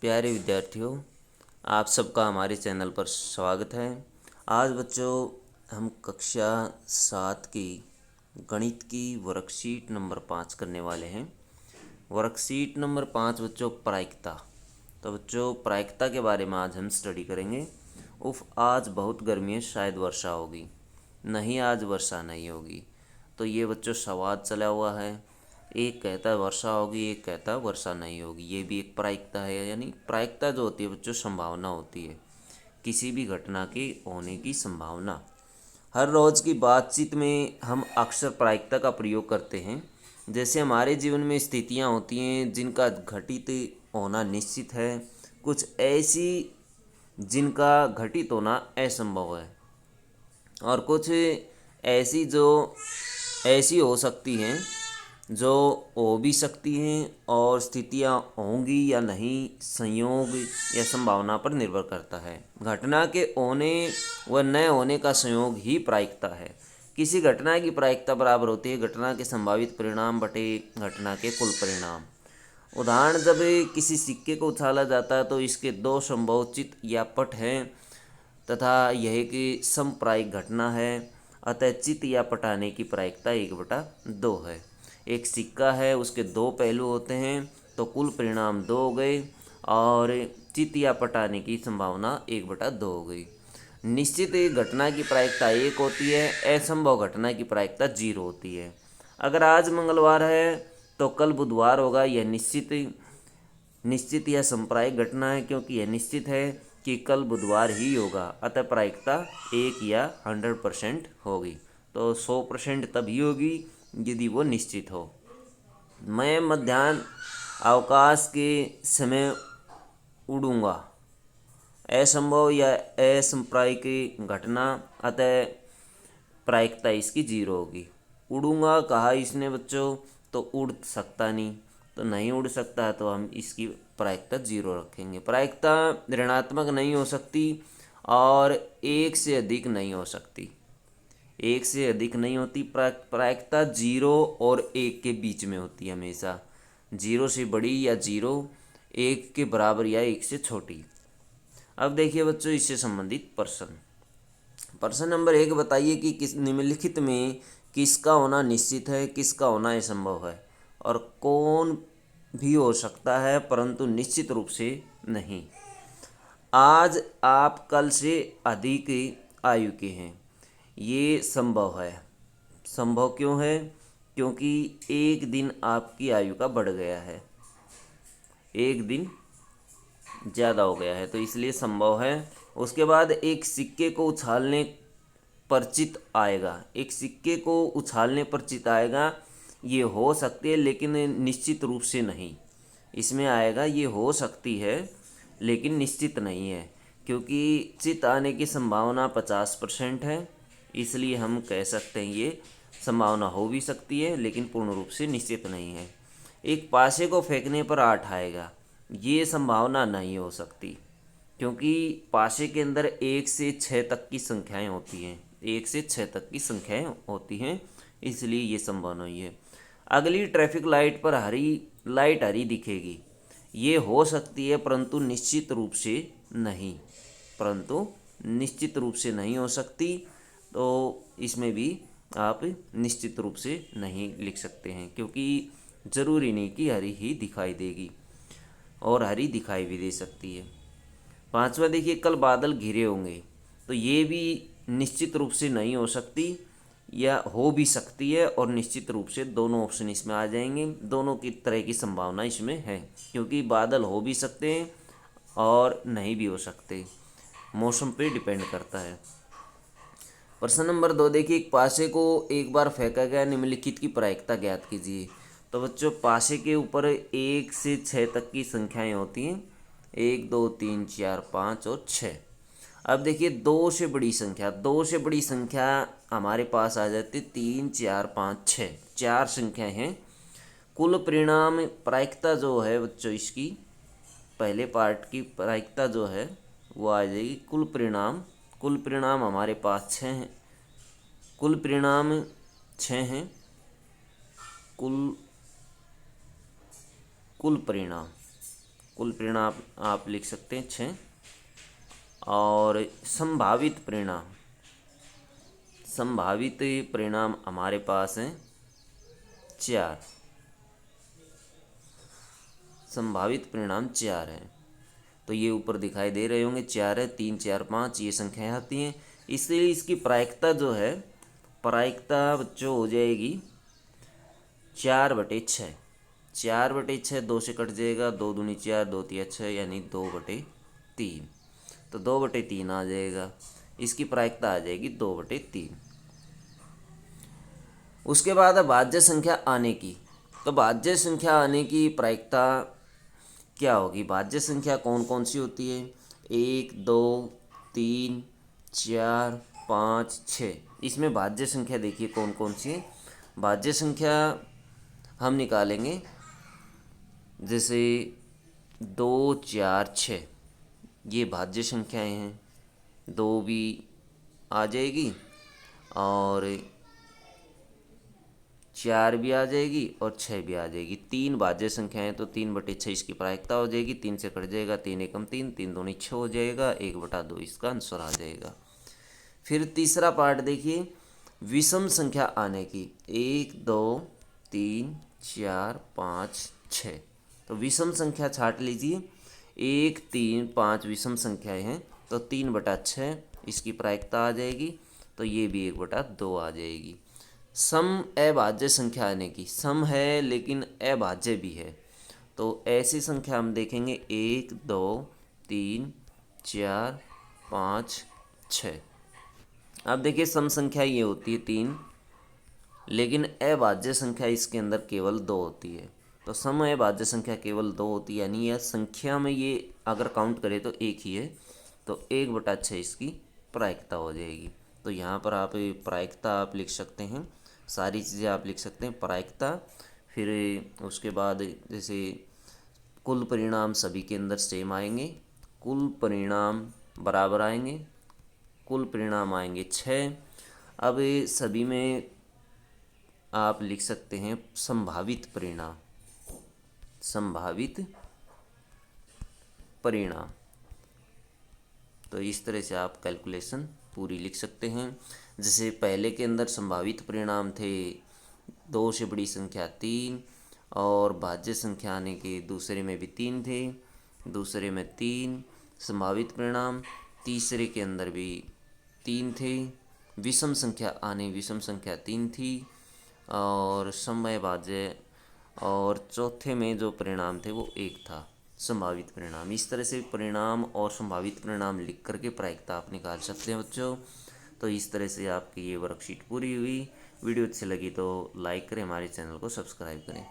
प्यारे विद्यार्थियों, आप सबका हमारे चैनल पर स्वागत है। आज बच्चों हम कक्षा 7 की गणित की वर्कशीट नंबर 5 करने वाले हैं। वर्कशीट नंबर 5 बच्चों प्रायिकता। तो बच्चों प्रायिकता के बारे में आज हम स्टडी करेंगे। आज बहुत गर्मी है, शायद वर्षा होगी। नहीं, आज वर्षा नहीं होगी। तो ये बच्चों संवाद चला हुआ है। एक कहता है वर्षा होगी, एक कहता है वर्षा नहीं होगी। ये भी एक प्रायिकता है। यानी प्रायिकता जो होती है बच्चों, संभावना होती है, किसी भी घटना के होने की संभावना। हर रोज़ की बातचीत में हम अक्सर प्रायिकता का प्रयोग करते हैं। जैसे हमारे जीवन में स्थितियाँ होती हैं जिनका घटित होना निश्चित है, कुछ ऐसी जिनका घटित होना असंभव है, और कुछ ऐसी जो ऐसी हो सकती हैं जो हो भी सकती हैं, और स्थितियां होंगी या नहीं संयोग या संभावना पर निर्भर करता है। घटना के होने व न होने का संयोग ही प्रायिकता है। किसी घटना की प्रायिकता बराबर होती है घटना के संभावित परिणाम बटे घटना के कुल परिणाम। उदाहरण, जब किसी सिक्के को उछाला जाता है तो इसके दो संभव चित्त या पट हैं तथा यह कि समप्रायिक घटना है। अतः चित्त या पटाने की प्रायिकता 1/2 है। एक सिक्का है, उसके दो पहलू होते हैं, तो कुल परिणाम 2 हो गए, और चित्त या पटाने की संभावना 1/2 हो गई। निश्चित घटना की प्रायिकता 1 होती है, असंभव घटना की प्रायिकता 0 होती है। अगर आज मंगलवार है तो कल बुधवार होगा। यह निश्चित या संप्रायिक घटना है, क्योंकि यह निश्चित है कि कल बुधवार ही होगा। अतः प्रायिकता 1 या 100% होगी। तो 100% तभी होगी यदि वो निश्चित हो। मैं मध्याह्न अवकाश के समय उड़ूंगा, असंभव या असंप्रायिक घटना, अतः प्रायिकता इसकी 0 होगी। उड़ूंगा कहा इसने बच्चों, तो उड़ सकता नहीं, तो नहीं उड़ सकता है, तो हम इसकी प्रायिकता 0 रखेंगे। प्रायिकता ऋणात्मक नहीं हो सकती और एक से अधिक नहीं हो सकती। एक से अधिक नहीं होती। प्रायिकता 0 और 1 के बीच में होती है हमेशा। 0 से बड़ी या 0 1 के बराबर या 1 से छोटी। अब देखिए बच्चों इससे संबंधित प्रश्न। प्रश्न नंबर 1, बताइए कि किस निम्नलिखित में किसका होना निश्चित है, किसका होना असंभव है, और कौन भी हो सकता है परंतु निश्चित रूप से नहीं। आज आप कल से अधिक आयु के हैं, ये संभव है। संभव क्यों है? क्योंकि एक दिन आपकी आयु का बढ़ गया है, एक दिन ज़्यादा हो गया है, तो इसलिए संभव है। उसके बाद एक सिक्के को उछालने पर चित आएगा। एक सिक्के को उछालने पर चित आएगा, ये हो सकती है लेकिन निश्चित रूप से नहीं। इसमें आएगा ये हो सकती है लेकिन निश्चित नहीं है, क्योंकि चित आने की संभावना 50% है। इसलिए हम कह सकते हैं ये संभावना हो भी सकती है लेकिन पूर्ण रूप से निश्चित नहीं है। एक पासे को फेंकने पर 8 आएगा, ये संभावना नहीं हो सकती, क्योंकि पासे के अंदर 1 से 6 तक की संख्याएं होती हैं। 1 से 6 तक की संख्याएं होती हैं, इसलिए ये संभव नहीं है। अगली ट्रैफिक लाइट पर हरी दिखेगी, ये हो सकती है परंतु निश्चित रूप से नहीं। परंतु निश्चित रूप से नहीं हो सकती, तो इसमें भी आप निश्चित रूप से नहीं लिख सकते हैं, क्योंकि ज़रूरी नहीं कि हरी ही दिखाई देगी, और हरी दिखाई भी दे सकती है। पांचवा देखिए, कल बादल घिरे होंगे, तो ये भी निश्चित रूप से नहीं हो सकती, या हो भी सकती है, और निश्चित रूप से दोनों ऑप्शन इसमें आ जाएंगे। दोनों की तरह की संभावना इसमें है, क्योंकि बादल हो भी सकते हैं और नहीं भी हो सकते, मौसम पे डिपेंड करता है। प्रश्न नंबर 2 देखिए, एक पासे को एक बार फेंका गया, निम्नलिखित की प्रायिकता ज्ञात कीजिए। तो बच्चों पासे के ऊपर 1 से 6 तक की संख्याएं होती हैं, 1 2 3 4 5 और 6। अब देखिए दो से बड़ी संख्या हमारे पास आ जाती 3 4 5 6, 4 संख्याएं हैं। कुल परिणाम प्रायिकता जो है बच्चों, इसकी पहले पार्ट की प्रायिकता जो है वो आ जाएगी कुल परिणाम हमारे पास 6 हैं। कुल परिणाम 6 हैं। कुल परिणाम कुल परिणाम आप लिख सकते हैं 6, और संभावित परिणाम हमारे पास हैं 4। संभावित परिणाम 4 हैं। तो ये ऊपर दिखाई दे रहे होंगे, 4 है, 3, 4, 5 ये संख्याएं आती हैं। इसलिए इसकी प्रायिकता जो है, प्रायिकता जो हो जाएगी 4/6। 4/6 2 से कट जाएगा, 2 दूनी 4, 2 तिया 6, यानी 2/3। तो 2/3 आ जाएगा। इसकी प्रायिकता आ जाएगी 2/3। उसके बाद भाज्य संख्या आने की। तो भाज्य संख्या आने की प्रायिकता क्या होगी? भाज्य संख्या कौन कौन सी होती है? 1, 2, 3, 4, 5, 6। इसमें भाज्य संख्या देखिए कौन कौन सी है। भाज्य संख्या हम निकालेंगे, जैसे 2, 4, 6 ये भाज्य संख्याएं हैं। 2 भी आ जाएगी और 4 भी आ जाएगी और 6 भी आ जाएगी। 3 भाज्य संख्याएं, तो 3/6 इसकी प्रायिकता हो जाएगी। 3 से कट जाएगा, 3 एकम 3, 3 दूनी 6 हो जाएगा, 1/2 इसका आंसर आ जाएगा। फिर तीसरा पार्ट देखिए, विषम संख्या आने की। 1, 2, 3, 4, 5, 6। तो विषम संख्या छाट लीजिए। 1, 3, 5 विषम संख्याएं हैं, तो 3/6 इसकी प्रायिकता आ जाएगी। तो ये भी 1/2 आ जाएगी। सम अभाज्य संख्या आने की। सम है लेकिन अभाज्य भी है, तो ऐसी संख्या हम देखेंगे 1, 2, 3, 4, 5, 6। अब देखिए सम संख्या ये होती है 3, लेकिन अभाज्य संख्या इसके अंदर केवल 2 होती है। तो सम अभाज्य संख्या केवल 2 होती है, यानी यह संख्या में ये अगर काउंट करें तो एक ही है। तो 1/6 इसकी प्रायिकता हो जाएगी। तो यहाँ पर आप प्रायिकता आप लिख सकते हैं, सारी चीज़ें आप लिख सकते हैं प्रायिकता। फिर उसके बाद जैसे कुल परिणाम सभी के अंदर सेम आएंगे, कुल परिणाम बराबर आएंगे, कुल परिणाम आएंगे 6। अब सभी में आप लिख सकते हैं संभावित परिणाम, संभावित परिणाम। तो इस तरह से आप कैलकुलेशन पूरी लिख सकते हैं। जैसे पहले के अंदर संभावित परिणाम थे 2 से बड़ी संख्या 3, और भाज्य संख्या आने के दूसरे में भी 3 थे, दूसरे में 3 संभावित परिणाम, तीसरे के अंदर भी 3 थे, विषम संख्या आने विषम संख्या 3 थी, और समय भाज्य, और चौथे में जो परिणाम थे वो 1 था, संभावित परिणाम। इस तरह से परिणाम और संभावित परिणाम लिख करके प्रायिकता आप निकाल सकते हैं बच्चों। तो इस तरह से आपकी ये वर्कशीट पूरी हुई। वीडियो अच्छी लगी तो लाइक करें, हमारे चैनल को सब्सक्राइब करें।